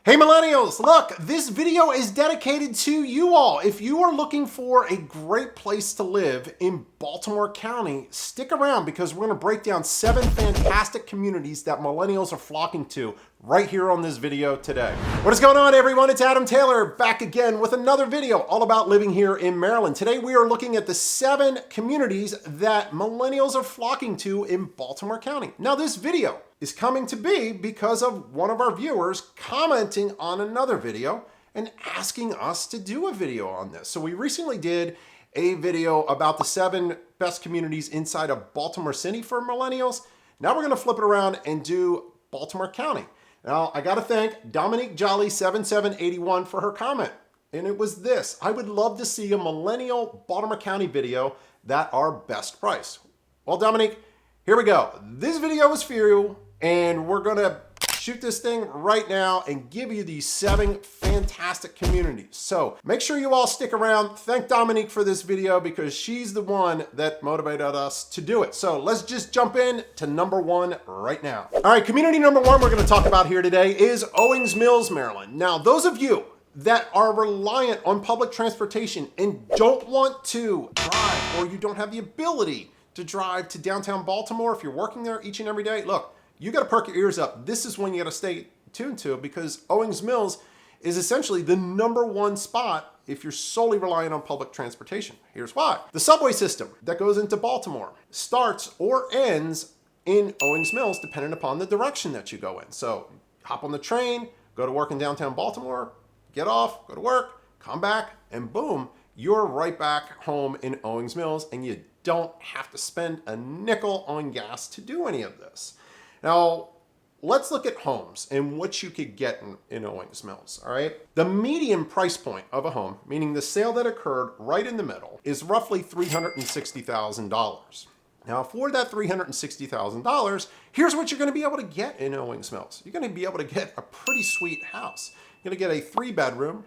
Hey Millennials, look, this video is dedicated to you all. If you are looking for a great place to live in Baltimore County, stick around because we're going to break down 7 fantastic communities that Millennials are flocking to right here on this video today. What is going on, everyone? It's Adam Taylor back again with another video all about living here in Maryland. Today we are looking at the 7 communities that Millennials are flocking to in Baltimore County. Now this video is coming to be because of one of our viewers commenting on another video and asking us to do a video on this. So we recently did a video about the 7 best communities inside of Baltimore City for Millennials. Now we're gonna flip it around and do Baltimore County. Now I gotta thank Dominique Jolly 7781 for her comment. And it was this: I would love to see a Millennial Baltimore County video that are best price. Well, Dominique, here we go. This video is for you. And we're gonna shoot this thing right now and give you these 7 fantastic communities. So make sure you all stick around. Thank Dominique for this video because she's the one that motivated us to do it. So let's just jump in to number 1 right now. All right, community number 1 we're gonna talk about here today is Owings Mills, Maryland. Now, those of you that are reliant on public transportation and don't want to drive, or you don't have the ability to drive to downtown Baltimore if you're working there each and every day, look, you got to perk your ears up. This is when you got to stay tuned to, because Owings Mills is essentially the #1 spot if you're solely relying on public transportation. Here's why. The subway system that goes into Baltimore starts or ends in Owings Mills depending upon the direction that you go in. So hop on the train, go to work in downtown Baltimore, get off, go to work, come back, and boom, you're right back home in Owings Mills, and you don't have to spend a nickel on gas to do any of this. Now, let's look at homes and what you could get in Owings Mills, all right? The median price point of a home, meaning the sale that occurred right in the middle, is roughly $360,000. Now, for that $360,000, here's what you're gonna be able to get in Owings Mills. You're gonna be able to get a pretty sweet house. You're gonna get a 3-bedroom,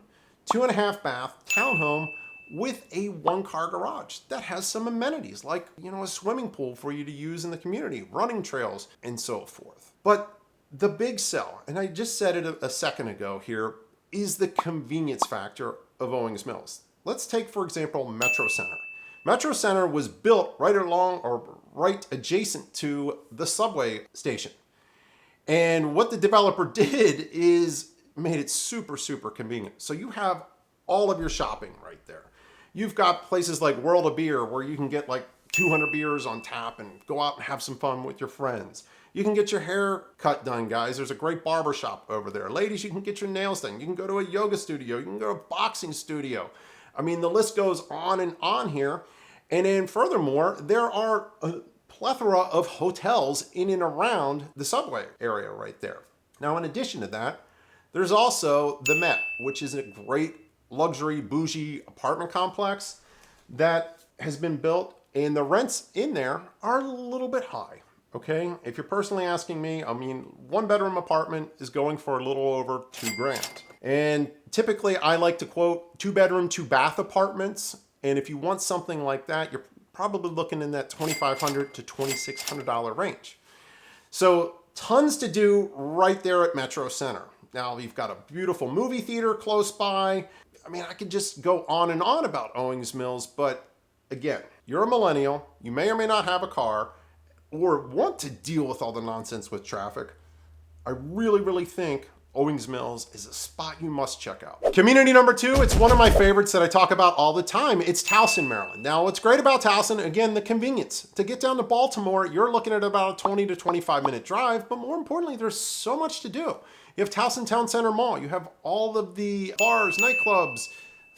2.5 bath townhome with a 1-car garage that has some amenities like, a swimming pool for you to use in the community, running trails, and so forth. But the big sell, and I just said it a second ago here, is the convenience factor of Owings Mills. Let's take, for example, Metro Center. Metro Center was built right along or right adjacent to the subway station. And what the developer did is made it super, super convenient. So you have all of your shopping right there. You've got places like World of Beer where you can get like 200 beers on tap and go out and have some fun with your friends. You can get your hair cut done, guys. There's a great barber shop over there. Ladies, you can get your nails done. You can go to a yoga studio. You can go to a boxing studio. I mean, the list goes on and on here. And then furthermore, there are a plethora of hotels in and around the subway area right there. Now, in addition to that, there's also the Met, which is a great luxury bougie apartment complex that has been built, and the rents in there are a little bit high, okay? If you're personally asking me, I mean, 1-bedroom apartment is going for a little over $2,000. And typically I like to quote 2-bedroom, 2-bath apartments. And if you want something like that, you're probably looking in that $2,500 to $2,600 range. So tons to do right there at Metro Center. Now you've got a beautiful movie theater close by. I mean, I could just go on and on about Owings Mills, but again, you're a millennial, you may or may not have a car, or want to deal with all the nonsense with traffic. I really, really think Owings Mills is a spot you must check out. Community number 2, it's one of my favorites that I talk about all the time. It's Towson, Maryland. Now, what's great about Towson, again, the convenience. To get down to Baltimore, you're looking at about a 20 to 25-minute drive, but more importantly, there's so much to do. You have Towson Town Center Mall. You have all of the bars, nightclubs,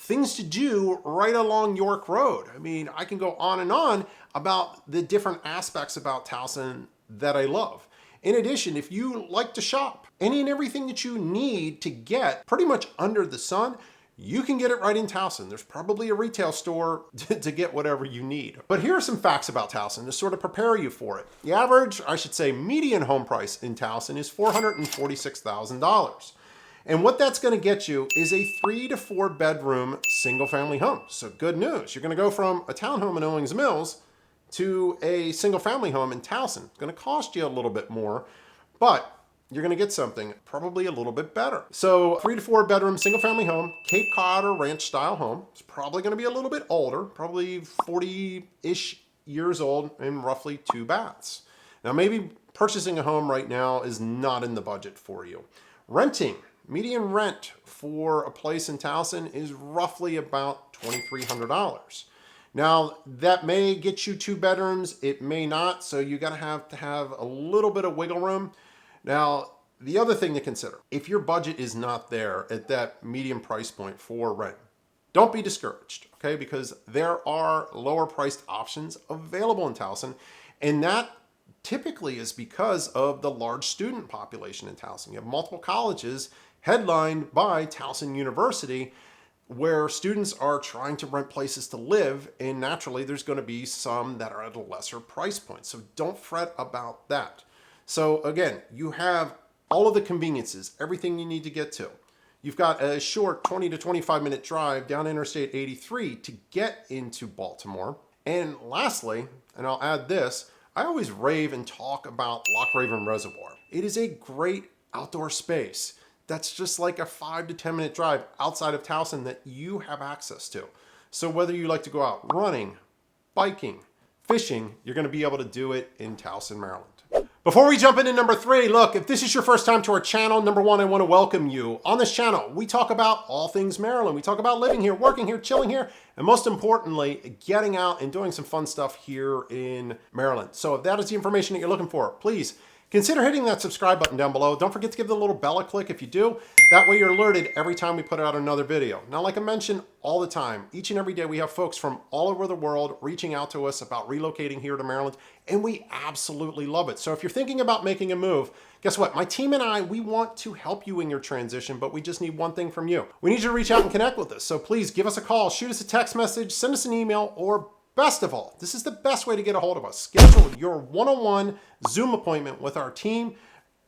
things to do right along York Road. I mean, I can go on and on about the different aspects about Towson that I love. In addition, if you like to shop, any and everything that you need to get pretty much under the sun, you can get it right in Towson. There's probably a retail store to get whatever you need. But here are some facts about Towson to sort of prepare you for it. The average, I should say, median home price in Towson is $446,000. And what that's gonna get you is a 3 to 4 bedroom single family home. So good news, you're gonna go from a townhome in Owings Mills to a single family home in Towson. It's gonna cost you a little bit more, but you're going to get something probably a little bit better. So 3 to 4 bedroom, single family home, Cape Cod or ranch style home. It's probably going to be a little bit older, probably 40-ish years old, and roughly 2 baths. Now, maybe purchasing a home right now is not in the budget for you. Renting, median rent for a place in Towson is roughly about $2,300. Now, that may get you 2 bedrooms, it may not, so you gotta have to have a little bit of wiggle room. Now, the other thing to consider, if your budget is not there at that medium price point for rent, don't be discouraged, okay? Because there are lower priced options available in Towson, and that typically is because of the large student population in Towson. You have multiple colleges headlined by Towson University, where students are trying to rent places to live, and naturally there's going to be some that are at a lesser price point. So don't fret about that. So again, you have all of the conveniences, everything you need to get to. You've got a short 20 to 25 minute drive down Interstate 83 to get into Baltimore. And lastly, and I'll add this, I always rave and talk about Loch Raven Reservoir. It is a great outdoor space. That's just like a 5 to 10 minute drive outside of Towson that you have access to. So whether you like to go out running, biking, fishing, you're going to be able to do it in Towson, Maryland. Before we jump into number 3, look, if this is your first time to our channel, number 1, I want to welcome you. On this channel, we talk about all things Maryland. We talk about living here, working here, chilling here, and most importantly, getting out and doing some fun stuff here in Maryland. So if that is the information that you're looking for, please consider hitting that subscribe button down below. Don't forget to give the little bell a click if you do. That way you're alerted every time we put out another video. Now, like I mentioned all the time, each and every day we have folks from all over the world reaching out to us about relocating here to Maryland, and we absolutely love it. So if you're thinking about making a move, guess what? My team and I, we want to help you in your transition, but we just need one thing from you. We need you to reach out and connect with us. So please give us a call, shoot us a text message, send us an email, or best of all, this is the best way to get a hold of us. Schedule your one-on-one Zoom appointment with our team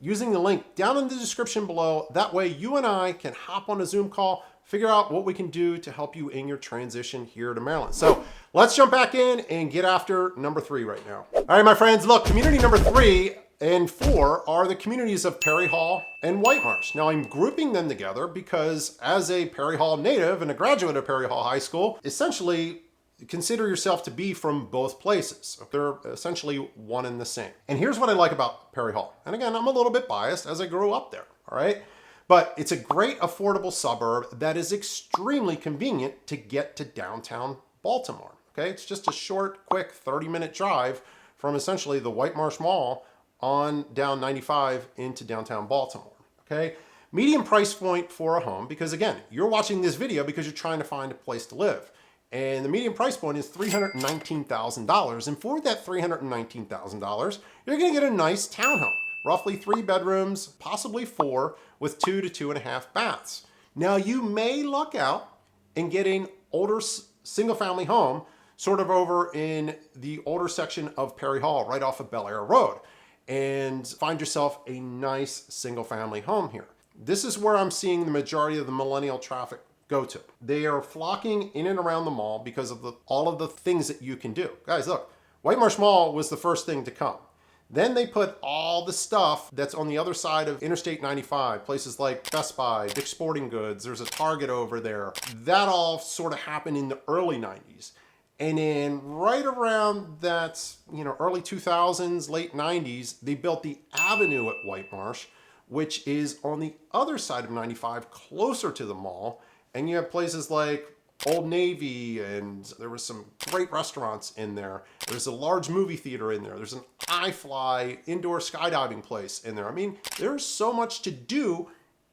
using the link down in the description below. That way you and I can hop on a Zoom call, figure out what we can do to help you in your transition here to Maryland. So let's jump back in and get after number 3 right now. All right, my friends, look, community number 3 and 4 are the communities of Perry Hall and White Marsh. Now, I'm grouping them together because as a Perry Hall native and a graduate of Perry Hall High School, essentially consider yourself to be from both places. They're essentially one and the same. And here's what I like about Perry Hall. And again, I'm a little bit biased as I grew up there, all right? But it's a great affordable suburb that is extremely convenient to get to downtown Baltimore, okay? It's just a short, quick 30-minute drive from essentially the White Marsh Mall on down 95 into downtown Baltimore, okay? Medium price point for a home, because again, you're watching this video because you're trying to find a place to live. And the median price point is $319,000. And for that $319,000, you're gonna get a nice townhome, roughly 3 bedrooms, possibly 4, with 2 to 2.5 baths. Now, you may luck out in getting older single family home sort of over in the older section of Perry Hall, right off of Bel Air Road, and find yourself a nice single family home here. This is where I'm seeing the majority of the millennial traffic go to. They are flocking in and around the mall because of all of the things that you can do. Guys, look, White Marsh Mall was the first thing to come. Then they put all the stuff that's on the other side of Interstate 95, places like Best Buy, Dick's Sporting Goods, there's a Target over there. That all sort of happened in the early 90s. And then right around that, early 2000s, late 90s, they built the Avenue at White Marsh, which is on the other side of 95, closer to the mall. And you have places like Old Navy, and there was some great restaurants in there. There's a large movie theater in there. There's an iFly indoor skydiving place in there. I mean, there's so much to do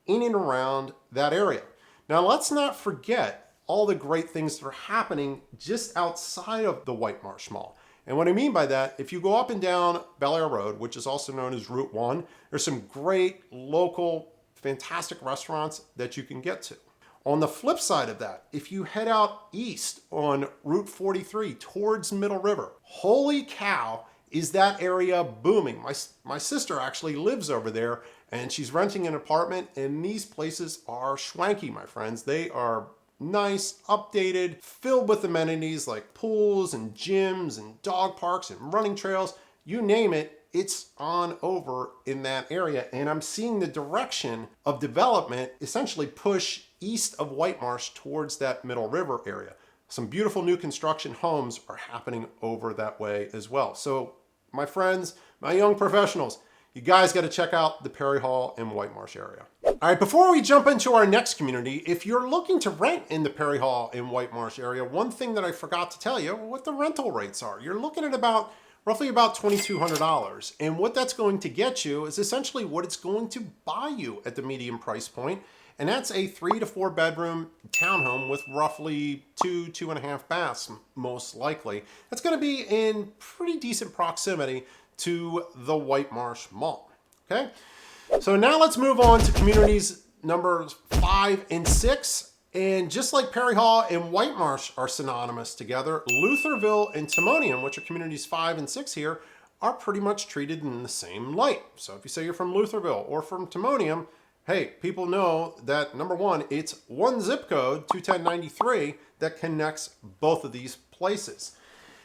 in and around that area. Now, let's not forget all the great things that are happening just outside of the White Marsh Mall. And what I mean by that, if you go up and down Bel Air Road, which is also known as Route 1, there's some great local, fantastic restaurants that you can get to. On the flip side of that, if you head out east on Route 43 towards Middle River, holy cow, is that area booming. My sister actually lives over there, and she's renting an apartment, and these places are schwanky, my friends. They are nice, updated, filled with amenities like pools and gyms and dog parks and running trails. You name it, it's on over in that area. And I'm seeing the direction of development essentially push east of White Marsh towards that Middle River area. Some beautiful new construction homes are happening over that way as well. So my friends, my young professionals, you guys got to check out the Perry Hall and White Marsh area. All right, before we jump into our next community, if you're looking to rent in the Perry Hall and White Marsh area, one thing that I forgot to tell you, what the rental rates are. You're looking at roughly about $2,200. And what that's going to get you is essentially what it's going to buy you at the medium price point. And that's a 3 to 4 bedroom townhome with roughly 2.5 baths, most likely. That's going to be in pretty decent proximity to the White Marsh Mall, okay? So now let's move on to communities numbers 5 and 6. And just like Perry Hall and White Marsh are synonymous together, Lutherville and Timonium, which are communities 5 and 6 here, are pretty much treated in the same light. So if you say you're from Lutherville or from Timonium, hey, people know that number one, it's one zip code, 21093, that connects both of these places.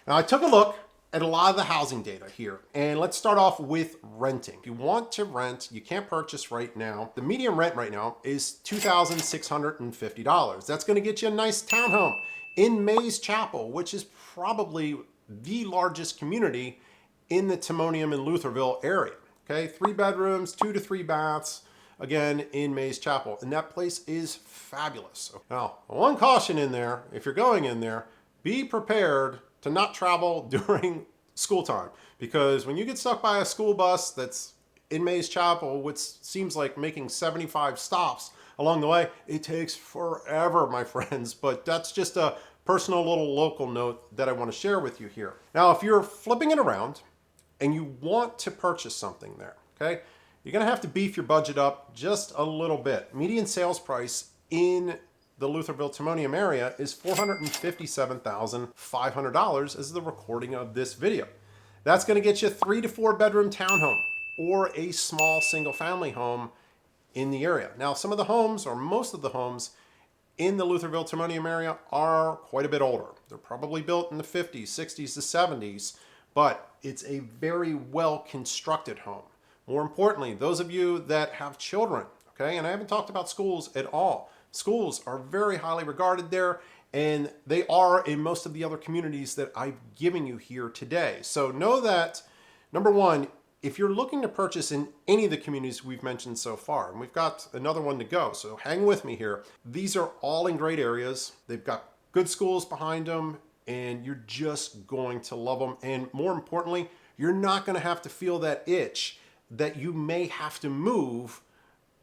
Now I took a look at a lot of the housing data here, and let's start off with renting. If you want to rent, you can't purchase right now. The median rent right now is $2,650. That's gonna get you a nice townhome in Mays Chapel, which is probably the largest community in the Timonium and Lutherville area. Okay, 3 bedrooms, 2 to 3 baths, again, in Mays Chapel. And that place is fabulous. Now, one caution in there, if you're going in there, be prepared to not travel during school time. Because when you get stuck by a school bus that's in Mays Chapel, which seems like making 75 stops along the way, it takes forever, my friends. But that's just a personal little local note that I want to share with you here. Now, if you're flipping it around and you want to purchase something there, okay, you're gonna have to beef your budget up just a little bit. Median sales price in the Lutherville Timonium area is $457,500 as the recording of this video. That's gonna get you a 3 to 4 bedroom townhome or a small single family home in the area. Now, some of the homes, or most of the homes in the Lutherville Timonium area, are quite a bit older. They're probably built in the 50s, 60s to 70s, but it's a very well constructed home. More importantly, those of you that have children, okay, and I haven't talked about schools at all. Schools are very highly regarded there, and they are in most of the other communities that I've given you here today. So know that, number one, if you're looking to purchase in any of the communities we've mentioned so far, and we've got another one to go, so hang with me here. These are all in great areas. They've got good schools behind them, and you're just going to love them. And more importantly, you're not going to have to feel that itch that you may have to move,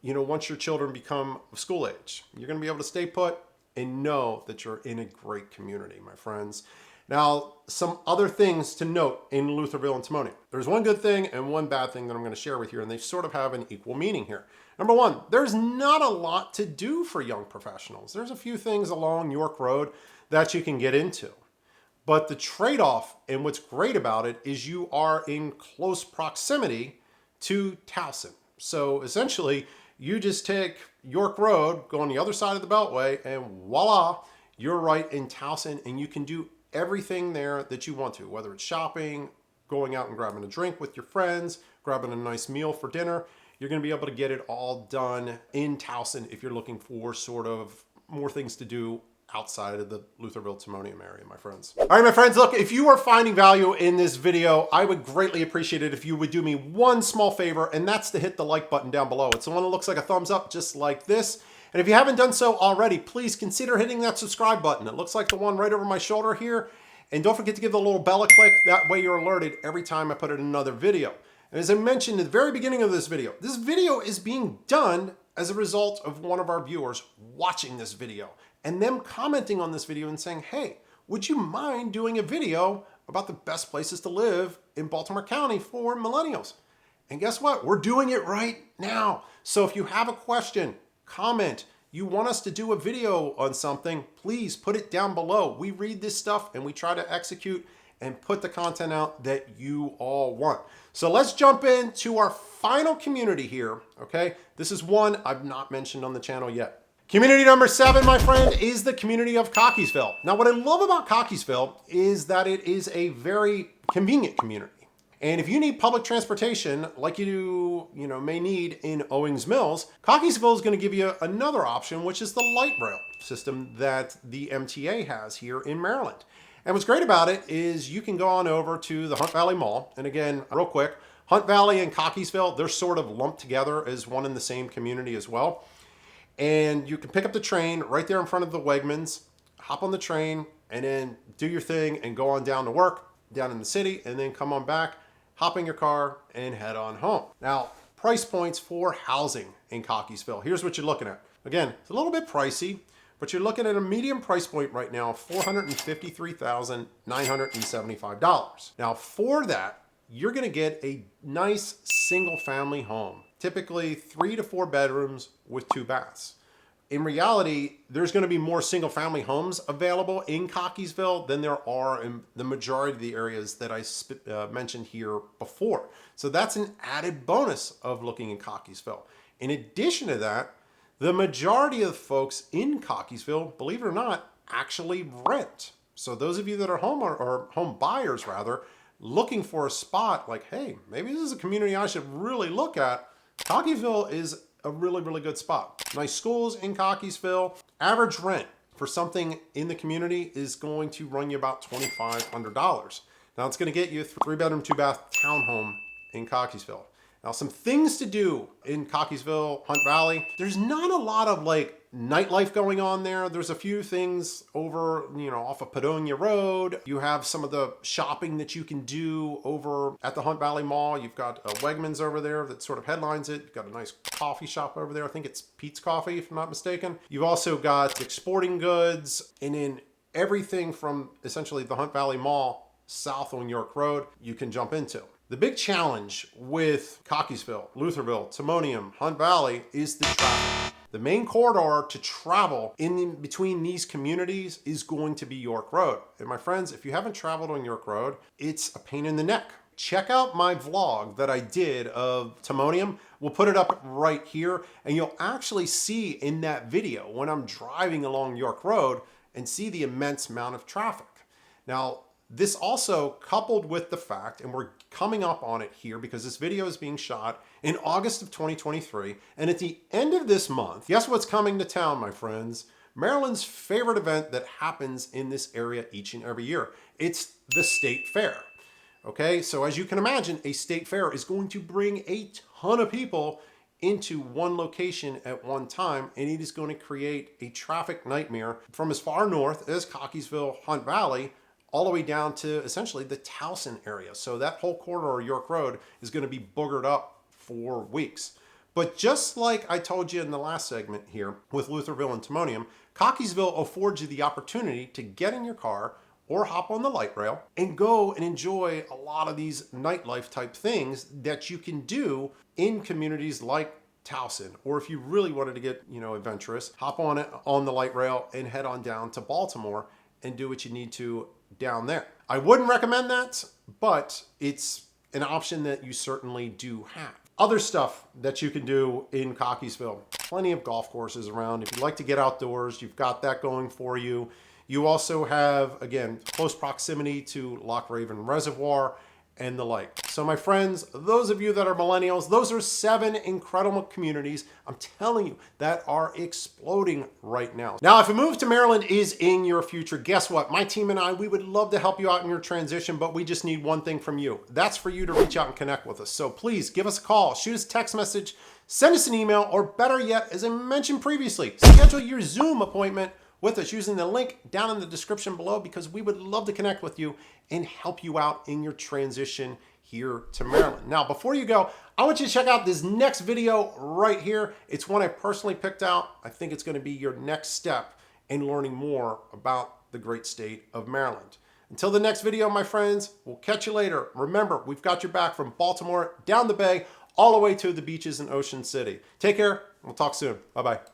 you know, once your children become of school age. You're going to be able to stay put and know that you're in a great community, my friends. Now, some other things to note in Lutherville and Timonium. There's one good thing and one bad thing that I'm going to share with you, and they sort of have an equal meaning here. Number one, there's not a lot to do for young professionals. There's a few things along York Road that you can get into. But the trade-off, and what's great about it, is you are in close proximity to Towson. So essentially, you just take York Road, go on the other side of the Beltway, and voila, you're right in Towson, and you can do everything there that you want to, whether it's shopping, going out and grabbing a drink with your friends, grabbing a nice meal for dinner. You're going to be able to get it all done in Towson if you're looking for sort of more things to do outside of the Lutherville Timonium area, my friends. All right, my friends, look, if you are finding value in this video, I would greatly appreciate it if you would do me one small favor, and that's to hit the like button down below. It's the one that looks like a thumbs up, just like this. And if you haven't done so already, please consider hitting that subscribe button. It looks like the one right over my shoulder here. And don't forget to give the little bell a click. That way you're alerted every time I put in another video. And as I mentioned at the very beginning of this video is being done as a result of one of our viewers watching this video and them commenting on this video and saying, hey, would you mind doing a video about the best places to live in Baltimore County for millennials? And guess what? We're doing it right now. So if you have a question, comment, you want us to do a video on something, please put it down below. We read this stuff and we try to execute and put the content out that you all want. So let's jump into our final community here, okay? This is one I've not mentioned on the channel yet. Community number 7, my friend, is the community of Cockeysville. Now, what I love about Cockeysville is that it is a very convenient community. And if you need public transportation like may need in Owings Mills, Cockeysville is going to give you another option, which is the light rail system that the MTA has here in Maryland. And what's great about it is you can go on over to the Hunt Valley Mall. And again, real quick, Hunt Valley and Cockeysville, they're sort of lumped together as one in the same community as well. And you can pick up the train right there in front of the Wegmans, hop on the train, and then do your thing and go on down to work down in the city, and then come on back, hop in your car, and head on home. Now, price points for housing in Cockeysville. Here's what you're looking at. Again, it's a little bit pricey, but you're looking at a medium price point right now, $453,975. Now, for that, you're gonna get a nice single family home, typically 3 to 4 bedrooms with 2 baths. In reality, there's going to be more single family homes available in Cockeysville than there are in the majority of the areas that I mentioned here before. So that's an added bonus of looking in Cockeysville. In addition to that, the majority of folks in Cockeysville, believe it or not, actually rent. So those of you that are home buyers rather, looking for a spot like, hey, maybe this is a community I should really look at, Cockeysville is a really, really good spot. Nice schools in Cockeysville. Average rent for something in the community is going to run you about $2,500. Now it's going to get you a 3-bedroom, 2-bath townhome in Cockeysville. Now, some things to do in Cockeysville, Hunt Valley. There's not a lot of nightlife going on there. There's a few things over, off of Padonia Road. You have some of the shopping that you can do over at the Hunt Valley Mall. You've got Wegmans over there that sort of headlines it. You've got a nice coffee shop over there. I think it's Pete's Coffee, if I'm not mistaken. You've also got Dick's Sporting Goods, and then everything from essentially the Hunt Valley Mall south on York Road, you can jump into. The big challenge with Cockeysville, Lutherville, Timonium, Hunt Valley is the traffic. The main corridor to travel in between these communities is going to be York Road. And my friends, if you haven't traveled on York Road, it's a pain in the neck. Check out my vlog that I did of Timonium. We'll put it up right here, and you'll actually see in that video when I'm driving along York Road and see the immense amount of traffic. Now, this also coupled with the fact, and we're coming up on it here because this video is being shot in August of 2023. And at the end of this month, guess what's coming to town, my friends? Maryland's favorite event that happens in this area each and every year. It's the State Fair. Okay, so as you can imagine, a state fair is going to bring a ton of people into one location at one time, and it is going to create a traffic nightmare from as far north as Cockeysville, Hunt Valley, all the way down to essentially the Towson area. So that whole corridor, York Road, is going to be boogered up for weeks. But just like I told you in the last segment here with Lutherville and Timonium, Cockeysville affords you the opportunity to get in your car or hop on the light rail and go and enjoy a lot of these nightlife type things that you can do in communities like Towson. Or if you really wanted to get, adventurous, hop on it on the light rail and head on down to Baltimore and do what you need to down there. I wouldn't recommend that, but it's an option that you certainly do have. Other stuff that you can do in Cockeysville, plenty of golf courses around. If you like to get outdoors, you've got that going for you. You also have, again, close proximity to Loch Raven Reservoir and the like. So my friends, those of you that are millennials, those are 7 incredible communities, I'm telling you, that are exploding right now. Now, if a move to Maryland is in your future, guess what? My team and I, we would love to help you out in your transition, but we just need one thing from you. That's for you to reach out and connect with us. So please give us a call, shoot us a text message, send us an email, or better yet, as I mentioned previously, schedule your Zoom appointment with us using the link down in the description below, because we would love to connect with you and help you out in your transition here to Maryland. Now, before you go, I want you to check out this next video right here. It's one I personally picked out. I think it's going to be your next step in learning more about the great state of Maryland. Until the next video, my friends, we'll catch you later. Remember, we've got your back from Baltimore down the bay all the way to the beaches in Ocean City. Take care. We'll talk soon. Bye-bye.